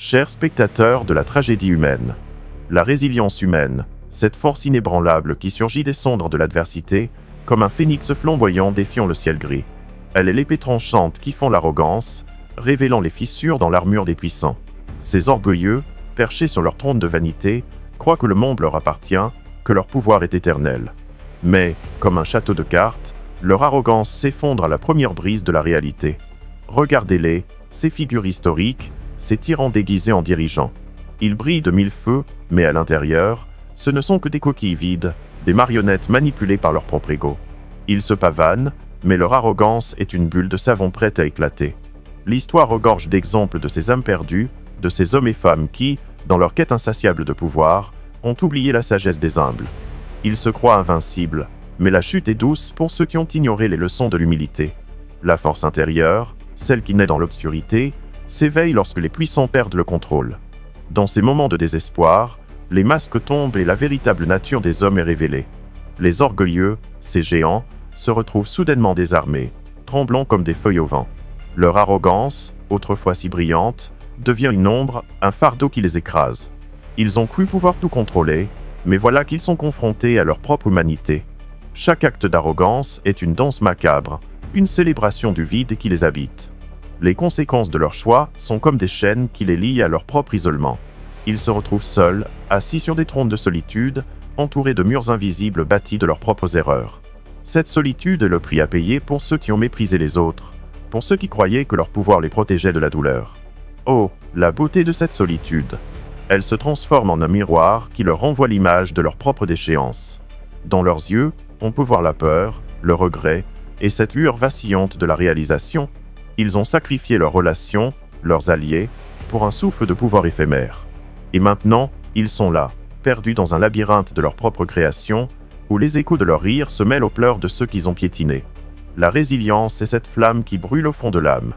Chers spectateurs de la tragédie humaine, la résilience humaine, cette force inébranlable qui surgit des cendres de l'adversité, comme un phénix flamboyant défiant le ciel gris. Elle est l'épée tranchante qui fend l'arrogance, révélant les fissures dans l'armure des puissants. Ces orgueilleux, perchés sur leur trône de vanité, croient que le monde leur appartient, que leur pouvoir est éternel. Mais, comme un château de cartes, leur arrogance s'effondre à la première brise de la réalité. Regardez-les, ces figures historiques, ces tyrans déguisés en dirigeants. Ils brillent de mille feux, mais à l'intérieur, ce ne sont que des coquilles vides, des marionnettes manipulées par leur propre ego. Ils se pavanent, mais leur arrogance est une bulle de savon prête à éclater. L'histoire regorge d'exemples de ces âmes perdues, de ces hommes et femmes qui, dans leur quête insatiable de pouvoir, ont oublié la sagesse des humbles. Ils se croient invincibles, mais la chute est douce pour ceux qui ont ignoré les leçons de l'humilité. La force intérieure, celle qui naît dans l'obscurité, s'éveille lorsque les puissants perdent le contrôle. Dans ces moments de désespoir, les masques tombent et la véritable nature des hommes est révélée. Les orgueilleux, ces géants, se retrouvent soudainement désarmés, tremblants comme des feuilles au vent. Leur arrogance, autrefois si brillante, devient une ombre, un fardeau qui les écrase. Ils ont cru pouvoir tout contrôler, mais voilà qu'ils sont confrontés à leur propre humanité. Chaque acte d'arrogance est une danse macabre, une célébration du vide qui les habite. Les conséquences de leur choix sont comme des chaînes qui les lient à leur propre isolement. Ils se retrouvent seuls, assis sur des trônes de solitude, entourés de murs invisibles bâtis de leurs propres erreurs. Cette solitude est le prix à payer pour ceux qui ont méprisé les autres, pour ceux qui croyaient que leur pouvoir les protégeait de la douleur. Oh, la beauté de cette solitude! Elle se transforme en un miroir qui leur renvoie l'image de leur propre déchéance. Dans leurs yeux, on peut voir la peur, le regret, et cette lueur vacillante de la réalisation. Ils ont sacrifié leurs relations, leurs alliés, pour un souffle de pouvoir éphémère. Et maintenant, ils sont là, perdus dans un labyrinthe de leur propre création, où les échos de leurs rires se mêlent aux pleurs de ceux qu'ils ont piétinés. La résilience est cette flamme qui brûle au fond de l'âme.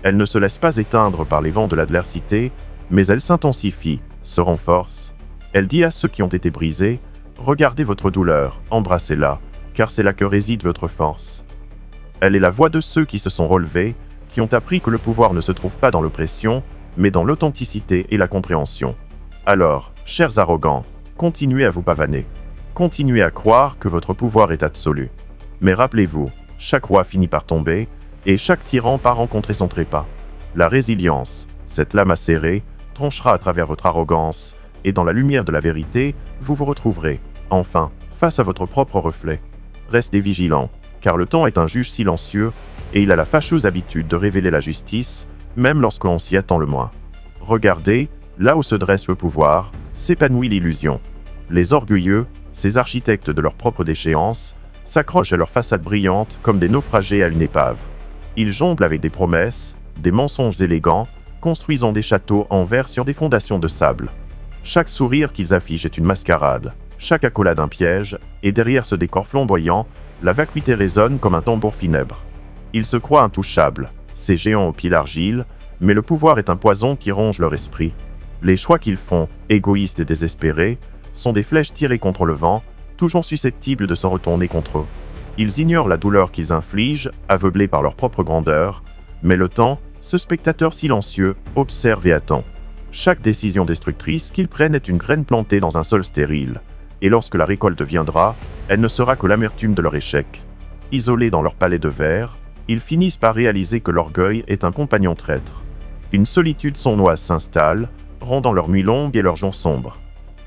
Elle ne se laisse pas éteindre par les vents de l'adversité, mais elle s'intensifie, se renforce. Elle dit à ceux qui ont été brisés, « Regardez votre douleur, embrassez-la, car c'est là que réside votre force. » Elle est la voix de ceux qui se sont relevés, qui ont appris que le pouvoir ne se trouve pas dans l'oppression, mais dans l'authenticité et la compréhension. Alors, chers arrogants, continuez à vous pavaner. Continuez à croire que votre pouvoir est absolu. Mais rappelez-vous, chaque roi finit par tomber, et chaque tyran part rencontrer son trépas. La résilience, cette lame acérée, tranchera à travers votre arrogance, et dans la lumière de la vérité, vous vous retrouverez, enfin, face à votre propre reflet. Restez vigilants, car le temps est un juge silencieux, et il a la fâcheuse habitude de révéler la justice, même lorsque l'on s'y attend le moins. Regardez, là où se dresse le pouvoir, s'épanouit l'illusion. Les orgueilleux, ces architectes de leur propre déchéance, s'accrochent à leur façade brillante comme des naufragés à une épave. Ils jonglent avec des promesses, des mensonges élégants, construisant des châteaux en verre sur des fondations de sable. Chaque sourire qu'ils affichent est une mascarade, chaque accolade un piège, et derrière ce décor flamboyant, la vacuité résonne comme un tambour funèbre. Ils se croient intouchables, ces géants aux pieds d'argile, mais le pouvoir est un poison qui ronge leur esprit. Les choix qu'ils font, égoïstes et désespérés, sont des flèches tirées contre le vent, toujours susceptibles de s'en retourner contre eux. Ils ignorent la douleur qu'ils infligent, aveuglés par leur propre grandeur, mais le temps, ce spectateur silencieux, observe et attend. Chaque décision destructrice qu'ils prennent est une graine plantée dans un sol stérile, et lorsque la récolte viendra, elle ne sera que l'amertume de leur échec. Isolés dans leur palais de verre, ils finissent par réaliser que l'orgueil est un compagnon traître. Une solitude sournoise s'installe, rendant leurs nuits longues et leurs jours sombres.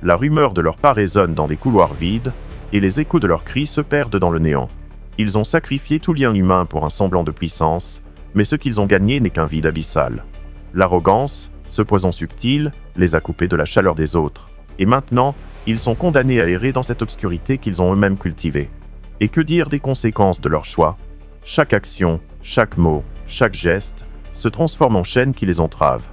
La rumeur de leurs pas résonne dans des couloirs vides, et les échos de leurs cris se perdent dans le néant. Ils ont sacrifié tout lien humain pour un semblant de puissance, mais ce qu'ils ont gagné n'est qu'un vide abyssal. L'arrogance, ce poison subtil, les a coupés de la chaleur des autres, et maintenant, ils sont condamnés à errer dans cette obscurité qu'ils ont eux-mêmes cultivée. Et que dire des conséquences de leur choix? Chaque action, chaque mot, chaque geste, se transforme en chaîne qui les entrave.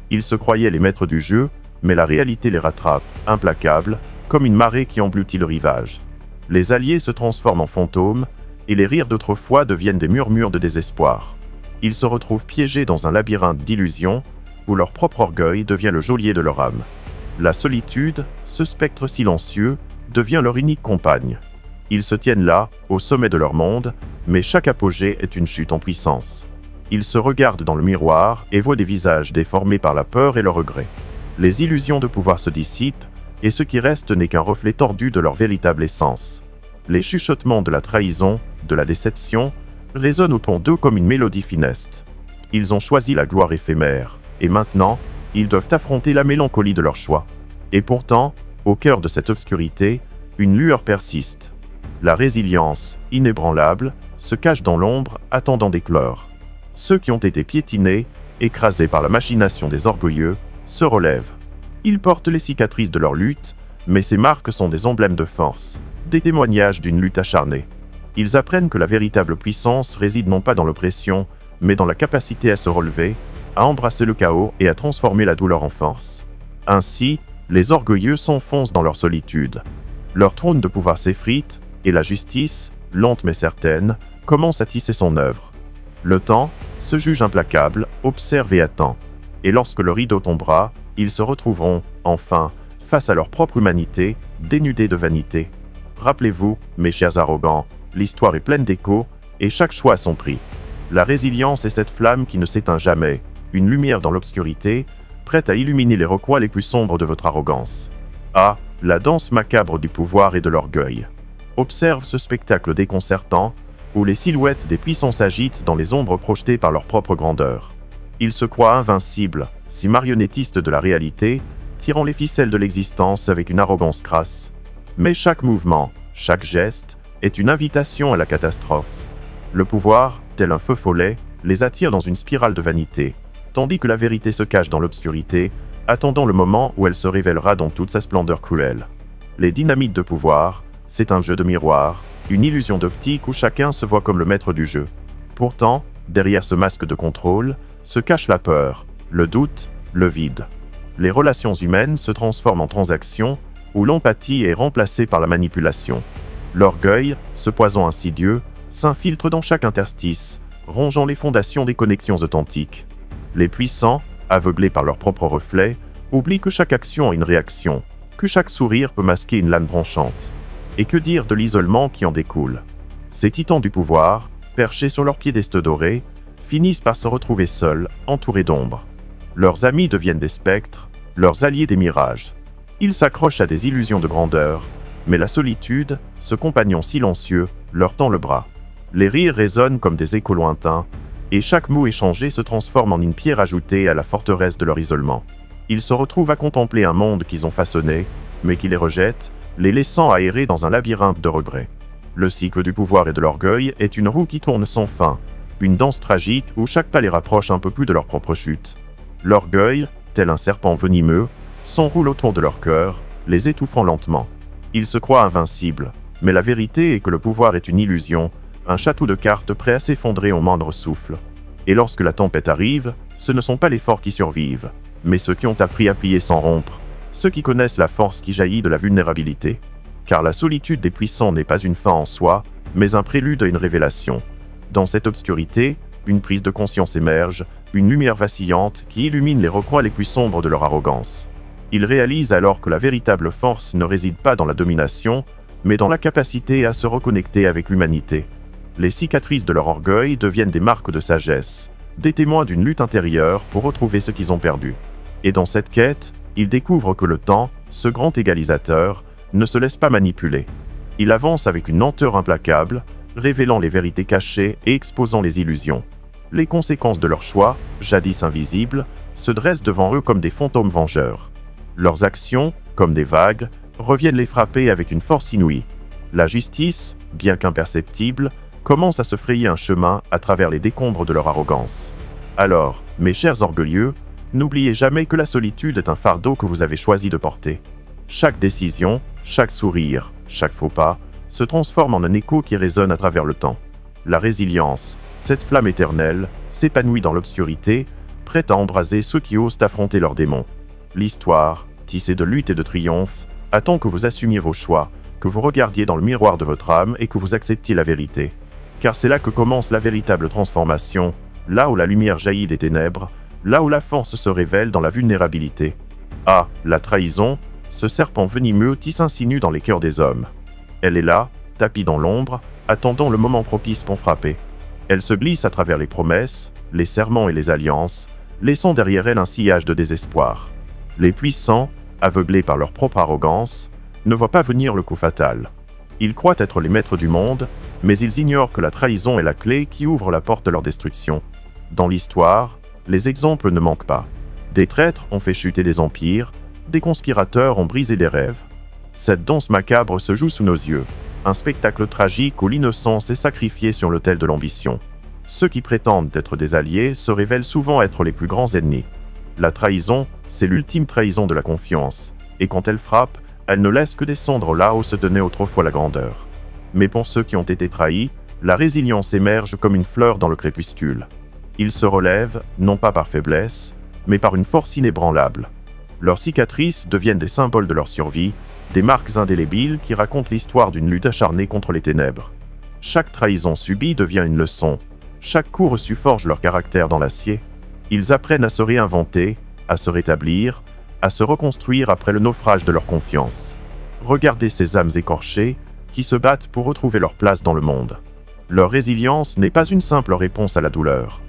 Ils se croyaient les maîtres du jeu, mais la réalité les rattrape, implacable, comme une marée qui engloutit le rivage. Les alliés se transforment en fantômes, et les rires d'autrefois deviennent des murmures de désespoir. Ils se retrouvent piégés dans un labyrinthe d'illusions, où leur propre orgueil devient le geôlier de leur âme. La solitude, ce spectre silencieux, devient leur unique compagne. Ils se tiennent là, au sommet de leur monde, mais chaque apogée est une chute en puissance. Ils se regardent dans le miroir et voient des visages déformés par la peur et le regret. Les illusions de pouvoir se dissipent, et ce qui reste n'est qu'un reflet tordu de leur véritable essence. Les chuchotements de la trahison, de la déception, résonnent autour d'eux comme une mélodie funeste. Ils ont choisi la gloire éphémère, et maintenant, ils doivent affronter la mélancolie de leur choix. Et pourtant, au cœur de cette obscurité, une lueur persiste. La résilience, inébranlable, se cache dans l'ombre, attendant d'éclore. Ceux qui ont été piétinés, écrasés par la machination des orgueilleux, se relèvent. Ils portent les cicatrices de leur lutte, mais ces marques sont des emblèmes de force, des témoignages d'une lutte acharnée. Ils apprennent que la véritable puissance réside non pas dans l'oppression, mais dans la capacité à se relever, à embrasser le chaos et à transformer la douleur en force. Ainsi, les orgueilleux s'enfoncent dans leur solitude. Leur trône de pouvoir s'effrite, et la justice, lente mais certaine, commence à tisser son œuvre. Le temps, se juge implacable, observe et attend. Et lorsque le rideau tombera, ils se retrouveront, enfin, face à leur propre humanité, dénudés de vanité. Rappelez-vous, mes chers arrogants, l'histoire est pleine d'échos, et chaque choix a son prix. La résilience est cette flamme qui ne s'éteint jamais, une lumière dans l'obscurité, prête à illuminer les recoins les plus sombres de votre arrogance. Ah, la danse macabre du pouvoir et de l'orgueil. Observe ce spectacle déconcertant, où les silhouettes des puissants s'agitent dans les ombres projetées par leur propre grandeur. Ils se croient invincibles, si marionnettistes de la réalité, tirant les ficelles de l'existence avec une arrogance crasse. Mais chaque mouvement, chaque geste, est une invitation à la catastrophe. Le pouvoir, tel un feu follet, les attire dans une spirale de vanité, tandis que la vérité se cache dans l'obscurité, attendant le moment où elle se révélera dans toute sa splendeur cruelle. Les dynamites de pouvoir, c'est un jeu de miroir, une illusion d'optique où chacun se voit comme le maître du jeu. Pourtant, derrière ce masque de contrôle, se cache la peur, le doute, le vide. Les relations humaines se transforment en transactions où l'empathie est remplacée par la manipulation. L'orgueil, ce poison insidieux, s'infiltre dans chaque interstice, rongeant les fondations des connexions authentiques. Les puissants, aveuglés par leur propre reflet, oublient que chaque action a une réaction, que chaque sourire peut masquer une lame branchante. Et que dire de l'isolement qui en découle? Ces titans du pouvoir, perchés sur leurs piédestaux dorés, finissent par se retrouver seuls, entourés d'ombre. Leurs amis deviennent des spectres, leurs alliés des mirages. Ils s'accrochent à des illusions de grandeur, mais la solitude, ce compagnon silencieux, leur tend le bras. Les rires résonnent comme des échos lointains, et chaque mot échangé se transforme en une pierre ajoutée à la forteresse de leur isolement. Ils se retrouvent à contempler un monde qu'ils ont façonné, mais qui les rejette, les laissant aérer dans un labyrinthe de regrets. Le cycle du pouvoir et de l'orgueil est une roue qui tourne sans fin, une danse tragique où chaque pas les rapproche un peu plus de leur propre chute. L'orgueil, tel un serpent venimeux, s'enroule autour de leur cœur, les étouffant lentement. Ils se croient invincibles, mais la vérité est que le pouvoir est une illusion, un château de cartes prêt à s'effondrer au moindre souffle. Et lorsque la tempête arrive, ce ne sont pas les forts qui survivent, mais ceux qui ont appris à plier sans rompre, ceux qui connaissent la force qui jaillit de la vulnérabilité. Car la solitude des puissants n'est pas une fin en soi, mais un prélude à une révélation. Dans cette obscurité, une prise de conscience émerge, une lumière vacillante qui illumine les recoins les plus sombres de leur arrogance. Ils réalisent alors que la véritable force ne réside pas dans la domination, mais dans la capacité à se reconnecter avec l'humanité. Les cicatrices de leur orgueil deviennent des marques de sagesse, des témoins d'une lutte intérieure pour retrouver ce qu'ils ont perdu. Et dans cette quête, ils découvrent que le temps, ce grand égalisateur, ne se laisse pas manipuler. Il avance avec une lenteur implacable, révélant les vérités cachées et exposant les illusions. Les conséquences de leurs choix, jadis invisibles, se dressent devant eux comme des fantômes vengeurs. Leurs actions, comme des vagues, reviennent les frapper avec une force inouïe. La justice, bien qu'imperceptible, commence à se frayer un chemin à travers les décombres de leur arrogance. Alors, mes chers orgueilleux, n'oubliez jamais que la solitude est un fardeau que vous avez choisi de porter. Chaque décision, chaque sourire, chaque faux pas, se transforme en un écho qui résonne à travers le temps. La résilience, cette flamme éternelle, s'épanouit dans l'obscurité, prête à embraser ceux qui osent affronter leurs démons. L'histoire, tissée de lutte et de triomphe, attend que vous assumiez vos choix, que vous regardiez dans le miroir de votre âme et que vous acceptiez la vérité. Car c'est là que commence la véritable transformation, là où la lumière jaillit des ténèbres, là où la force se révèle dans la vulnérabilité. Ah, la trahison, ce serpent venimeux qui s'insinue dans les cœurs des hommes. Elle est là, tapie dans l'ombre, attendant le moment propice pour frapper. Elle se glisse à travers les promesses, les serments et les alliances, laissant derrière elles un sillage de désespoir. Les puissants, aveuglés par leur propre arrogance, ne voient pas venir le coup fatal. Ils croient être les maîtres du monde, mais ils ignorent que la trahison est la clé qui ouvre la porte de leur destruction. Dans l'histoire, les exemples ne manquent pas. Des traîtres ont fait chuter des empires, des conspirateurs ont brisé des rêves. Cette danse macabre se joue sous nos yeux, un spectacle tragique où l'innocence est sacrifiée sur l'autel de l'ambition. Ceux qui prétendent être des alliés se révèlent souvent être les plus grands ennemis. La trahison, c'est l'ultime trahison de la confiance, et quand elle frappe, elle ne laisse que descendre là où se tenait autrefois la grandeur. Mais pour ceux qui ont été trahis, la résilience émerge comme une fleur dans le crépuscule. Ils se relèvent, non pas par faiblesse, mais par une force inébranlable. Leurs cicatrices deviennent des symboles de leur survie, des marques indélébiles qui racontent l'histoire d'une lutte acharnée contre les ténèbres. Chaque trahison subie devient une leçon. Chaque coup reçu forge leur caractère dans l'acier. Ils apprennent à se réinventer, à se rétablir, à se reconstruire après le naufrage de leur confiance. Regardez ces âmes écorchées qui se battent pour retrouver leur place dans le monde. Leur résilience n'est pas une simple réponse à la douleur.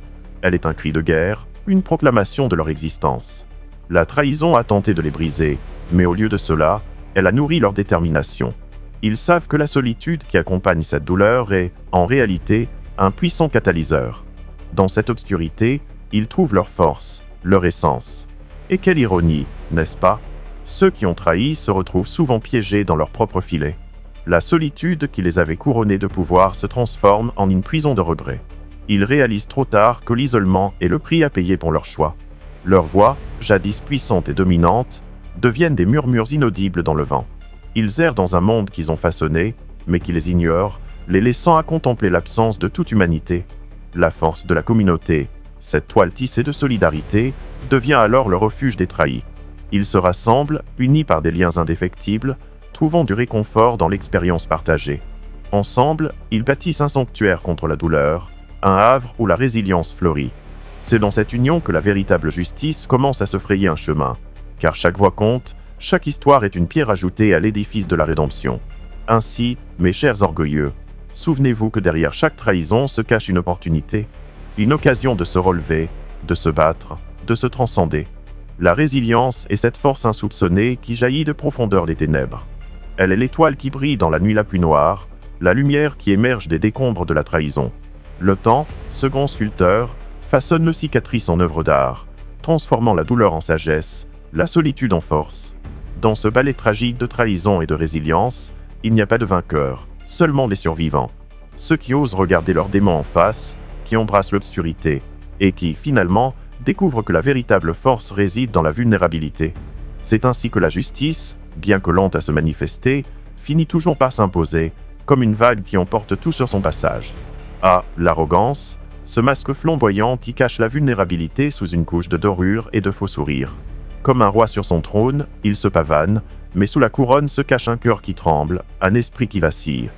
Elle est un cri de guerre, une proclamation de leur existence. La trahison a tenté de les briser, mais au lieu de cela, elle a nourri leur détermination. Ils savent que la solitude qui accompagne cette douleur est, en réalité, un puissant catalyseur. Dans cette obscurité, ils trouvent leur force, leur essence. Et quelle ironie, n'est-ce pas? Ceux qui ont trahi se retrouvent souvent piégés dans leur propre filet. La solitude qui les avait couronnés de pouvoir se transforme en une prison de regrets. Ils réalisent trop tard que l'isolement est le prix à payer pour leur choix. Leurs voix, jadis puissantes et dominantes, deviennent des murmures inaudibles dans le vent. Ils errent dans un monde qu'ils ont façonné, mais qui les ignore, les laissant à contempler l'absence de toute humanité. La force de la communauté, cette toile tissée de solidarité, devient alors le refuge des trahis. Ils se rassemblent, unis par des liens indéfectibles, trouvant du réconfort dans l'expérience partagée. Ensemble, ils bâtissent un sanctuaire contre la douleur, un havre où la résilience fleurit. C'est dans cette union que la véritable justice commence à se frayer un chemin, car chaque voix compte, chaque histoire est une pierre ajoutée à l'édifice de la rédemption. Ainsi, mes chers orgueilleux, souvenez-vous que derrière chaque trahison se cache une opportunité, une occasion de se relever, de se battre, de se transcender. La résilience est cette force insoupçonnée qui jaillit de profondeur des ténèbres. Elle est l'étoile qui brille dans la nuit la plus noire, la lumière qui émerge des décombres de la trahison. Le temps, ce grand sculpteur, façonne nos cicatrices en œuvre d'art, transformant la douleur en sagesse, la solitude en force. Dans ce ballet tragique de trahison et de résilience, il n'y a pas de vainqueur, seulement les survivants. Ceux qui osent regarder leurs démons en face, qui embrassent l'obscurité, et qui, finalement, découvrent que la véritable force réside dans la vulnérabilité. C'est ainsi que la justice, bien que lente à se manifester, finit toujours par s'imposer, comme une vague qui emporte tout sur son passage. Ah, l'arrogance, ce masque flamboyant qui cache la vulnérabilité sous une couche de dorure et de faux sourires. Comme un roi sur son trône, il se pavane, mais sous la couronne se cache un cœur qui tremble, un esprit qui vacille.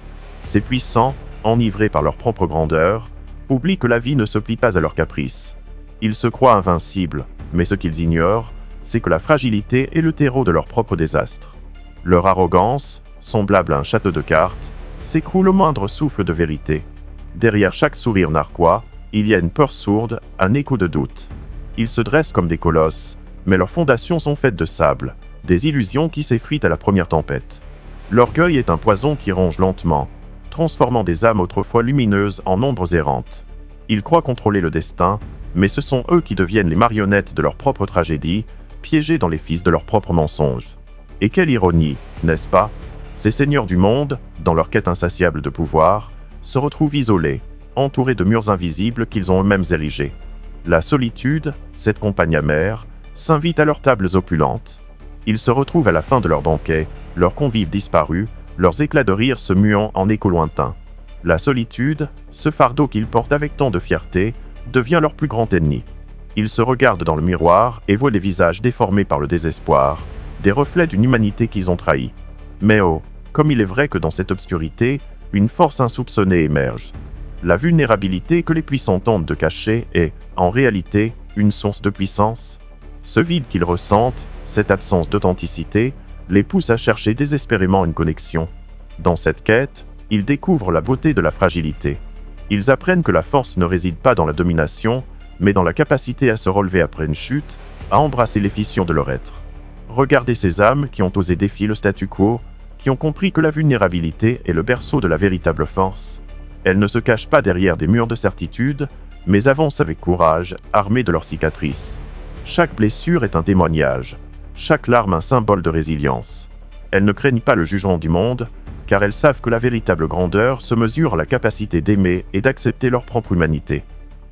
Ces puissants, enivrés par leur propre grandeur, oublient que la vie ne se plie pas à leurs caprices. Ils se croient invincibles, mais ce qu'ils ignorent, c'est que la fragilité est le terreau de leur propre désastre. Leur arrogance, semblable à un château de cartes, s'écroule au moindre souffle de vérité. Derrière chaque sourire narquois, il y a une peur sourde, un écho de doute. Ils se dressent comme des colosses, mais leurs fondations sont faites de sable, des illusions qui s'effritent à la première tempête. L'orgueil est un poison qui ronge lentement, transformant des âmes autrefois lumineuses en ombres errantes. Ils croient contrôler le destin, mais ce sont eux qui deviennent les marionnettes de leur propre tragédie, piégés dans les fils de leurs propres mensonges. Et quelle ironie, n'est-ce pas? Ces seigneurs du monde, dans leur quête insatiable de pouvoir, se retrouvent isolés, entourés de murs invisibles qu'ils ont eux-mêmes érigés. La solitude, cette compagne amère, s'invite à leurs tables opulentes. Ils se retrouvent à la fin de leur banquet, leurs convives disparus, leurs éclats de rire se muant en échos lointains. La solitude, ce fardeau qu'ils portent avec tant de fierté, devient leur plus grand ennemi. Ils se regardent dans le miroir et voient des visages déformés par le désespoir, des reflets d'une humanité qu'ils ont trahie. Mais oh, comme il est vrai que dans cette obscurité, une force insoupçonnée émerge. La vulnérabilité que les puissants tentent de cacher est, en réalité, une source de puissance. Ce vide qu'ils ressentent, cette absence d'authenticité, les pousse à chercher désespérément une connexion. Dans cette quête, ils découvrent la beauté de la fragilité. Ils apprennent que la force ne réside pas dans la domination, mais dans la capacité à se relever après une chute, à embrasser les fissures de leur être. Regardez ces âmes qui ont osé défier le statu quo, qui ont compris que la vulnérabilité est le berceau de la véritable force. Elles ne se cachent pas derrière des murs de certitude, mais avancent avec courage, armées de leurs cicatrices. Chaque blessure est un témoignage, chaque larme un symbole de résilience. Elles ne craignent pas le jugement du monde, car elles savent que la véritable grandeur se mesure à la capacité d'aimer et d'accepter leur propre humanité.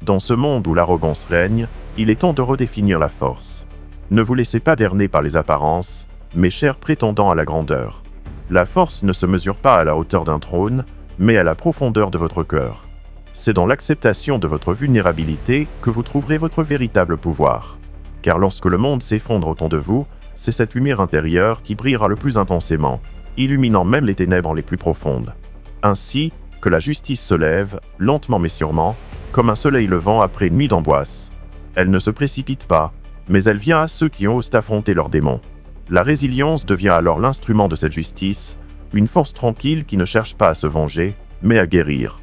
Dans ce monde où l'arrogance règne, il est temps de redéfinir la force. Ne vous laissez pas berner par les apparences, mes chers prétendants à la grandeur. La force ne se mesure pas à la hauteur d'un trône, mais à la profondeur de votre cœur. C'est dans l'acceptation de votre vulnérabilité que vous trouverez votre véritable pouvoir. Car lorsque le monde s'effondre autour de vous, c'est cette lumière intérieure qui brillera le plus intensément, illuminant même les ténèbres les plus profondes. Ainsi que la justice se lève, lentement mais sûrement, comme un soleil levant après une nuit d'angoisse. Elle ne se précipite pas, mais elle vient à ceux qui osent affronter leurs démons. La résilience devient alors l'instrument de cette justice, une force tranquille qui ne cherche pas à se venger, mais à guérir.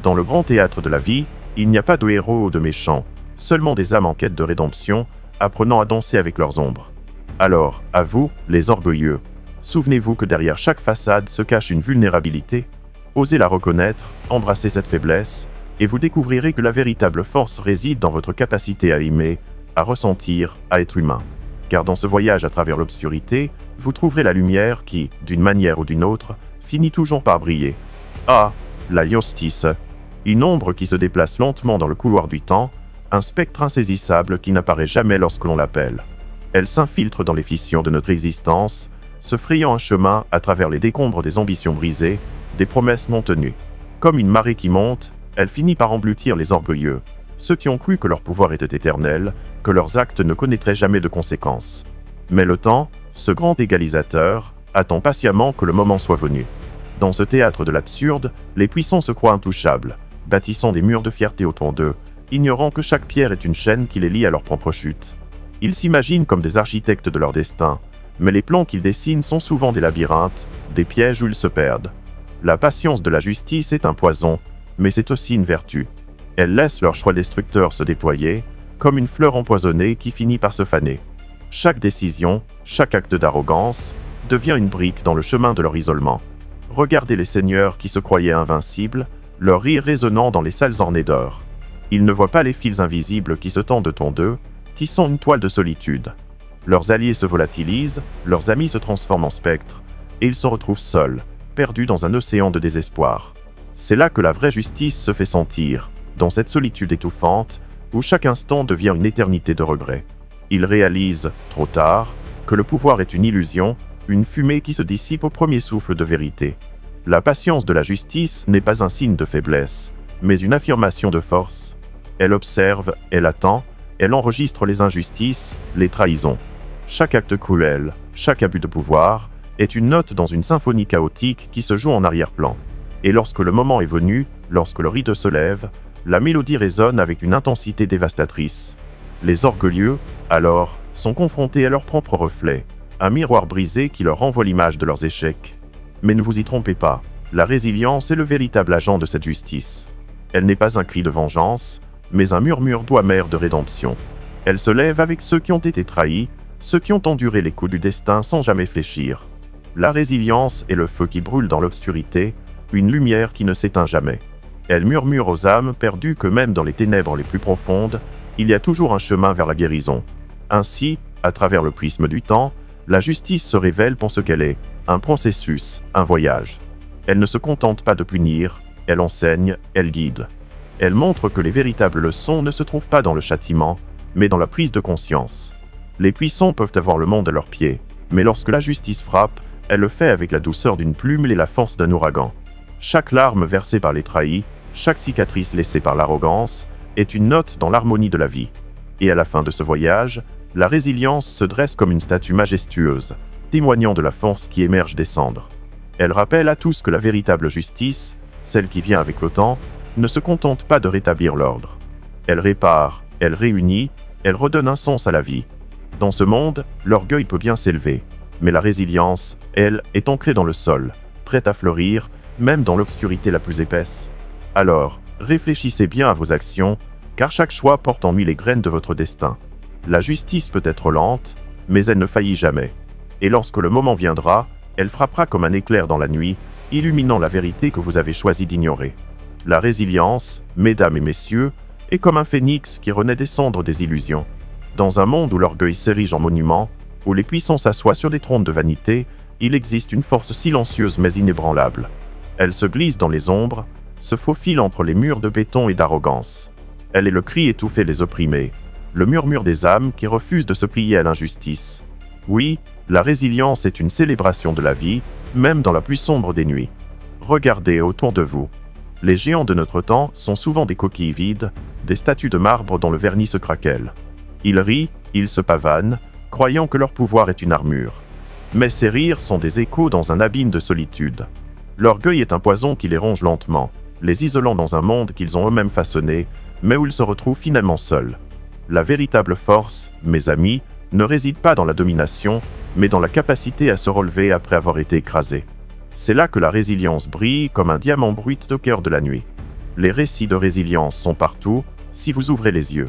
Dans le grand théâtre de la vie, il n'y a pas de héros ou de méchants, seulement des âmes en quête de rédemption, apprenant à danser avec leurs ombres. Alors, à vous, les orgueilleux, souvenez-vous que derrière chaque façade se cache une vulnérabilité. Osez la reconnaître, embrassez cette faiblesse, et vous découvrirez que la véritable force réside dans votre capacité à aimer, à ressentir, à être humain. Car dans ce voyage à travers l'obscurité, vous trouverez la lumière qui, d'une manière ou d'une autre, finit toujours par briller. Ah, la justice, une ombre qui se déplace lentement dans le couloir du temps, un spectre insaisissable qui n'apparaît jamais lorsque l'on l'appelle. Elle s'infiltre dans les fissures de notre existence, se frayant un chemin à travers les décombres des ambitions brisées, des promesses non tenues. Comme une marée qui monte, elle finit par engloutir les orgueilleux, ceux qui ont cru que leur pouvoir était éternel, que leurs actes ne connaîtraient jamais de conséquences. Mais le temps, ce grand égalisateur, attend patiemment que le moment soit venu. Dans ce théâtre de l'absurde, les puissants se croient intouchables, bâtissant des murs de fierté autour d'eux, ignorant que chaque pierre est une chaîne qui les lie à leur propre chute. Ils s'imaginent comme des architectes de leur destin, mais les plans qu'ils dessinent sont souvent des labyrinthes, des pièges où ils se perdent. La patience de la justice est un poison, mais c'est aussi une vertu. Elle laisse leur choix destructeur se déployer, comme une fleur empoisonnée qui finit par se faner. Chaque décision, chaque acte d'arrogance, devient une brique dans le chemin de leur isolement. Regardez les seigneurs qui se croyaient invincibles, leur rire résonnant dans les salles ornées d'or. Ils ne voient pas les fils invisibles qui se tendent autour d'eux, tissant une toile de solitude. Leurs alliés se volatilisent, leurs amis se transforment en spectres, et ils se retrouvent seuls, perdus dans un océan de désespoir. C'est là que la vraie justice se fait sentir, dans cette solitude étouffante, où chaque instant devient une éternité de regrets. Ils réalisent, trop tard, que le pouvoir est une illusion, une fumée qui se dissipe au premier souffle de vérité. La patience de la justice n'est pas un signe de faiblesse, mais une affirmation de force. Elle observe, elle attend, elle enregistre les injustices, les trahisons. Chaque acte cruel, chaque abus de pouvoir, est une note dans une symphonie chaotique qui se joue en arrière-plan. Et lorsque le moment est venu, lorsque le rideau se lève, la mélodie résonne avec une intensité dévastatrice. Les orgueilleux, alors, sont confrontés à leur propre reflet, un miroir brisé qui leur renvoie l'image de leurs échecs. Mais ne vous y trompez pas, la résilience est le véritable agent de cette justice. Elle n'est pas un cri de vengeance, mais un murmure doux amer de rédemption. Elle se lève avec ceux qui ont été trahis, ceux qui ont enduré les coups du destin sans jamais fléchir. La résilience est le feu qui brûle dans l'obscurité, une lumière qui ne s'éteint jamais. Elle murmure aux âmes perdues que même dans les ténèbres les plus profondes, il y a toujours un chemin vers la guérison. Ainsi, à travers le prisme du temps, la justice se révèle pour ce qu'elle est, un processus, un voyage. Elle ne se contente pas de punir, elle enseigne, elle guide. Elle montre que les véritables leçons ne se trouvent pas dans le châtiment, mais dans la prise de conscience. Les puissants peuvent avoir le monde à leurs pieds, mais lorsque la justice frappe, elle le fait avec la douceur d'une plume et la force d'un ouragan. Chaque larme versée par les trahis, chaque cicatrice laissée par l'arrogance, est une note dans l'harmonie de la vie. Et à la fin de ce voyage, la résilience se dresse comme une statue majestueuse, témoignant de la force qui émerge des cendres. Elle rappelle à tous que la véritable justice, celle qui vient avec le temps, ne se contente pas de rétablir l'ordre. Elle répare, elle réunit, elle redonne un sens à la vie. Dans ce monde, l'orgueil peut bien s'élever, mais la résilience, elle, est ancrée dans le sol, prête à fleurir, même dans l'obscurité la plus épaisse. Alors, réfléchissez bien à vos actions, car chaque choix porte en lui les graines de votre destin. La justice peut être lente, mais elle ne faillit jamais. Et lorsque le moment viendra, elle frappera comme un éclair dans la nuit, illuminant la vérité que vous avez choisi d'ignorer. La résilience, mesdames et messieurs, est comme un phénix qui renaît des cendres des illusions. Dans un monde où l'orgueil s'érige en monument, où les puissants s'assoient sur des trônes de vanité, il existe une force silencieuse mais inébranlable. Elle se glisse dans les ombres, se faufile entre les murs de béton et d'arrogance. Elle est le cri étouffé des opprimés, le murmure des âmes qui refusent de se plier à l'injustice. Oui, la résilience est une célébration de la vie, même dans la plus sombre des nuits. Regardez autour de vous. Les géants de notre temps sont souvent des coquilles vides, des statues de marbre dont le vernis se craquelle. Ils rient, ils se pavanent, croyant que leur pouvoir est une armure. Mais ces rires sont des échos dans un abîme de solitude. L'orgueil est un poison qui les ronge lentement, les isolant dans un monde qu'ils ont eux-mêmes façonné, mais où ils se retrouvent finalement seuls. La véritable force, mes amis, ne réside pas dans la domination, mais dans la capacité à se relever après avoir été écrasé. C'est là que la résilience brille comme un diamant brut au cœur de la nuit. Les récits de résilience sont partout, si vous ouvrez les yeux.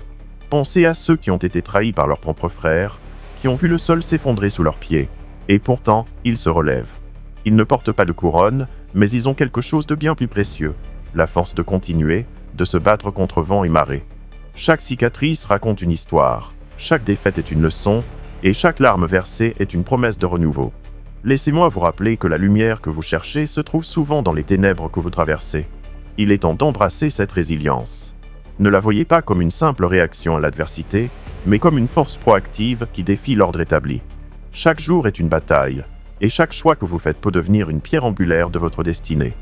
Pensez à ceux qui ont été trahis par leurs propres frères, qui ont vu le sol s'effondrer sous leurs pieds. Et pourtant, ils se relèvent. Ils ne portent pas de couronne, mais ils ont quelque chose de bien plus précieux. La force de continuer, de se battre contre vent et marée. Chaque cicatrice raconte une histoire, chaque défaite est une leçon, et chaque larme versée est une promesse de renouveau. Laissez-moi vous rappeler que la lumière que vous cherchez se trouve souvent dans les ténèbres que vous traversez. Il est temps d'embrasser cette résilience. Ne la voyez pas comme une simple réaction à l'adversité, mais comme une force proactive qui défie l'ordre établi. Chaque jour est une bataille, et chaque choix que vous faites peut devenir une pierre angulaire de votre destinée.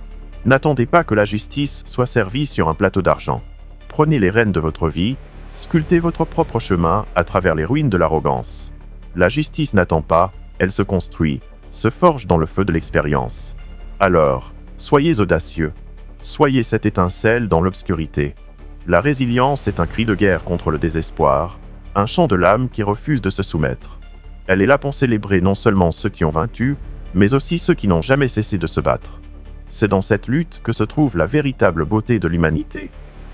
N'attendez pas que la justice soit servie sur un plateau d'argent. Prenez les rênes de votre vie, sculptez votre propre chemin à travers les ruines de l'arrogance. La justice n'attend pas, elle se construit, se forge dans le feu de l'expérience. Alors, soyez audacieux. Soyez cette étincelle dans l'obscurité. La résilience est un cri de guerre contre le désespoir, un chant de l'âme qui refuse de se soumettre. Elle est là pour célébrer non seulement ceux qui ont vaincu, mais aussi ceux qui n'ont jamais cessé de se battre. C'est dans cette lutte que se trouve la véritable beauté de l'humanité.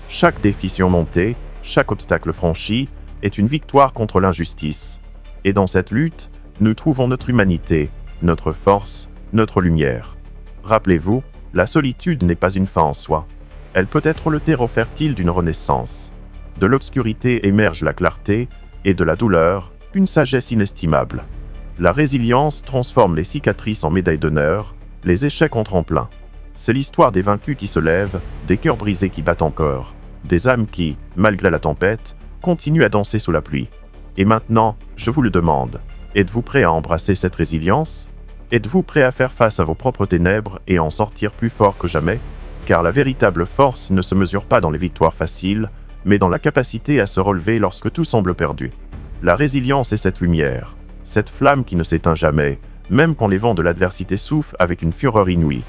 Chaque défi surmonté, chaque obstacle franchi, est une victoire contre l'injustice. Et dans cette lutte, nous trouvons notre humanité, notre force, notre lumière. Rappelez-vous, la solitude n'est pas une fin en soi. Elle peut être le terreau fertile d'une renaissance. De l'obscurité émerge la clarté, et de la douleur, une sagesse inestimable. La résilience transforme les cicatrices en médailles d'honneur, les échecs en tremplin. C'est l'histoire des vaincus qui se lèvent, des cœurs brisés qui battent encore, des âmes qui, malgré la tempête, continuent à danser sous la pluie. Et maintenant, je vous le demande, êtes-vous prêt à embrasser cette résilience? Êtes-vous prêt à faire face à vos propres ténèbres et en sortir plus fort que jamais? Car la véritable force ne se mesure pas dans les victoires faciles, mais dans la capacité à se relever lorsque tout semble perdu. La résilience est cette lumière, cette flamme qui ne s'éteint jamais, même quand les vents de l'adversité soufflent avec une fureur inouïe.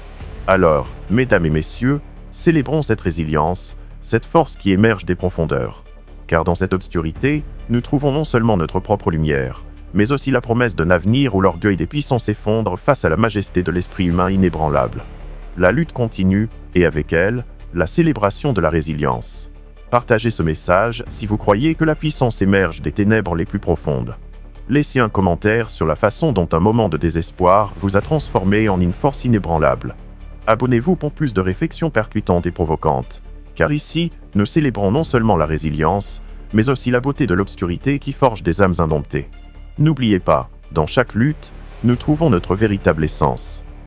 Alors, mesdames et messieurs, célébrons cette résilience, cette force qui émerge des profondeurs. Car dans cette obscurité, nous trouvons non seulement notre propre lumière, mais aussi la promesse d'un avenir où l'orgueil des puissants s'effondre face à la majesté de l'esprit humain inébranlable. La lutte continue, et avec elle, la célébration de la résilience. Partagez ce message si vous croyez que la puissance émerge des ténèbres les plus profondes. Laissez un commentaire sur la façon dont un moment de désespoir vous a transformé en une force inébranlable. Abonnez-vous pour plus de réflexions percutantes et provocantes, car ici, nous célébrons non seulement la résilience, mais aussi la beauté de l'obscurité qui forge des âmes indomptées. N'oubliez pas, dans chaque lutte, nous trouvons notre véritable essence.